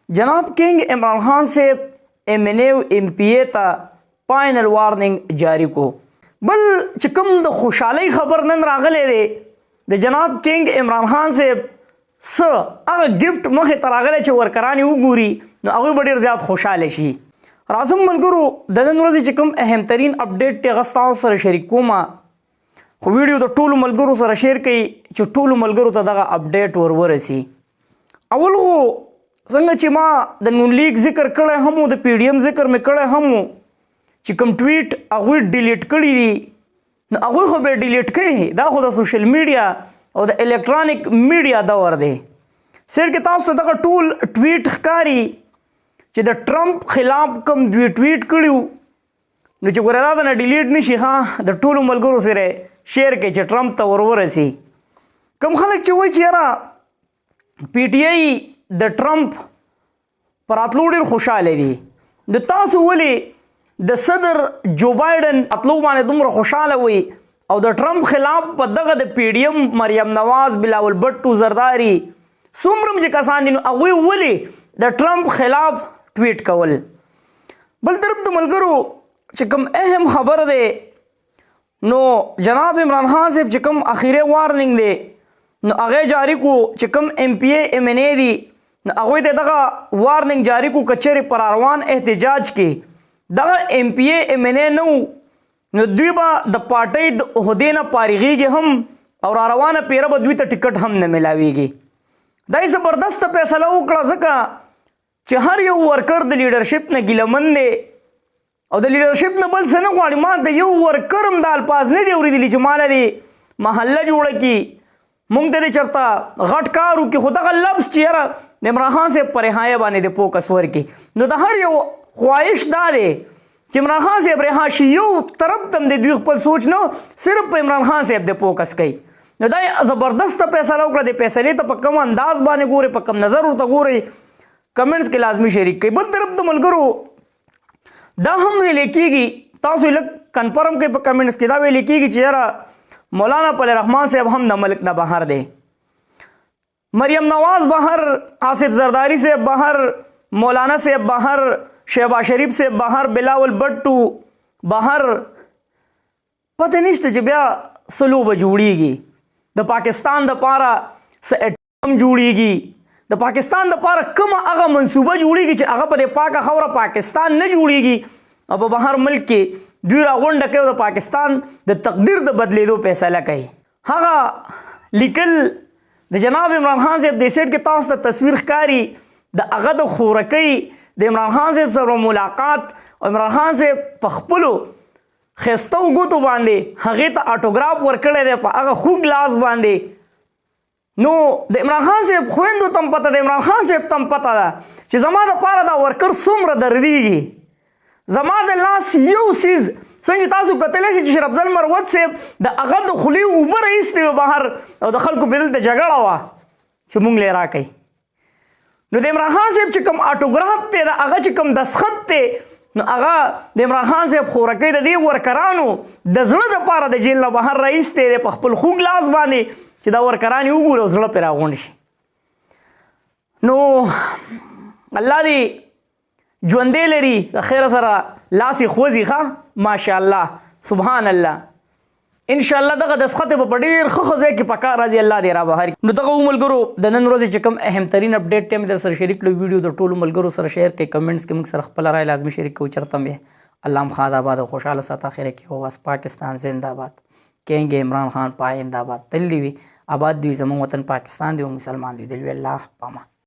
जनाब किंग इमरान खान से MNA MPA ता फाइनल वार्निंग जारी को बल चिकम द खुशहाली खबर नन रागले दे द जनाब किंग इमरान खान से स अगर गिफ्ट मखे तरागले च वर्करानी उगूरी न अगु बड़ी ज़्यादा खुशहाल शी राजम मलगुरु ददन रोज़ी चिकम अहम तरीन अपडेट ते गस्ताओं सर शरीकुमा वीडियो द टूल मलगुरु सर शेयर कई च टूल मलगुरु ता दगा अपडेट वरसी अवल वो संग चिमा द नून लीग जिक्र कड़े हमू द PDM जिक्र में कड़े हमू चिकम ट्वीट अगुई डिलीट कड़ी दी न अगुई हो बे डिलीट कई दा खुदा सोशल मीडिया और द इलेक्ट्रॉनिक मीडिया दवर दे सिर के ताब से दगा टूल ट्वीट कारी च द ट्रम्प खिलाफ कम ट्वीट कड़ियो न च गुरदा द डिलीट निशी हाँ द टूल मलगुरु सिरे शेयर के च ट्रम्प ता वरसी कम खलक च वही चेहरा PTI द ट्रम्प पर अतलू ढेर खुशहाल दी द तासु वली द सदर जो बाइडन अतलू माने दुमर खुशहाल हुई और द ट्रम्प खिलाफ पर दगा द PDM मरियम नवाज बिलावल भट्टू जरदारी सुमरम जे कसान दिन अगुई वली द ट्रम्प खिलाफ ट्वीट कवल बल तरफ तो मलगुरु चिकम अहम खबर दे नो जनाब इमरान खान से चिकम आखिर वार्निंग दे न आगे जारी को चिकम MPA MNA दी न अगवे दे दगा वार्निंग जारी को कचरे परारवान एहतजाज के दगा MPA MNA न द्वीबा द पार्टी द उहदे न पारिगी के हम और आरवान पेरा बद्वी त टिकट हम न मिलावेगी दाई जबरदस्त फैसला उकड़ा सका च हर यो वर्कर द लीडरशिप न गिलमन दे और द लीडरशिप न बल सने वाली मां द यो वर्कर म दाल पास ने देवरी दिली च माला दे महल्ला जोड़ की मुंग दे चरता घटकारू की खुदा का लफ्ज चेहरा इमरान खान से परेहाए बाने दे पोकसवर की न द हर यो ख्वाहिश दा दे कि इमरान खान से रेहाशी यो तरफ तम दे द्वीख पर सोच नो सिर्फ इमरान खान से दे पोकस कई न दा जबरदस्त फैसला उकड़ा दे फैसले तो पक्कम अंदाज बाने गोरे पक्कम नजर उता गोरे कमेंट्स के लाजमी शरीक कई बल तरफ तो मलगुरु दा हम वे लिखीगी तासु लग कन्फर्म के कमेंट्स के दा वे लिखीगी चेहरा मौलाना पले रहमान से अब हम न मलिक न बाहर दे मरियम नवाज बाहर आसिफ जरदारी से बाहर मौलाना से बाहर शहबाज शरीफ से बाहर बिलावल भट्टू बाहर पता नहीं जबिया सलूब जुड़ीगी द पाकिस्तान द पारा से एटम जुड़ीगी द पाकिस्तान द पारा कम अगा मंसूबा जुड़ीगी च अगा पदे पाका खबरा पाकिस्तान न जुड़ीगी अब बाहर मुल्क के दूरा वंड के द पाकिस्तान द तकदीर द बदले दो फैसला कही हाँ लिकल द जनाब इमरान खान से देसेट के तास द तस्वीर कारी द अगद खोरकई द इमरान खान से सर मुलाकात और इमरान खान से पखपलो खस्ता गुतो बांधे हगे तो ऑटोग्राफ वर्कड़े दे अगर खूब ग्लास बांधे नो द इमरान खान से खोइन दो तम पता द इमरान खान से तम पता दा कि जमा द पारा दा वर्कर सुमर दर्दीगी जमा द लास यू सीज संजी तासु कतले कि शरफ अफजल मरवत से द अगद खुली ऊपर इस्ते बाहर और दखल को बिल द झगड़ा हुआ कि मुंग ले रा कई नो द इमरान खान से चिकम ऑटोग्राफ ते द अगा चिकम दस्खत ते नो अगा द इमरान खान से खोरकई द दे वर्करानो द जड़ द पारा द जेल बाहर रईस ते द पखपल खूब ग्लास बाने چې دا ورکرانی وګوره زړه پې راغونډ شي نو الله دې ژوندی لري د خیر سره لاس یې خوځي ښه ماشاءالله سبحان الله انشاءالله دغه دسخط به په ډېر ښه ځای کې په کار راځي الله دې را بهر نو دغه ملګرو د نن ورځې چې کوم اهم ترین اپډیټ ټیم در سره شریک کړو ویډیو د ټولو ملګرو سره شیر کړئ کمنټس کې موږ سره خپل رائے لازمي شریک کوو چرته مې الله مخاد آباد او خوشحاله ساته خیر کې هو بس پاکستان زنده باد کینګ عمران خان پائندہ باد تل دی آباد دی زمون وطن پاکستان دی او مسلمان دی دل الله پاما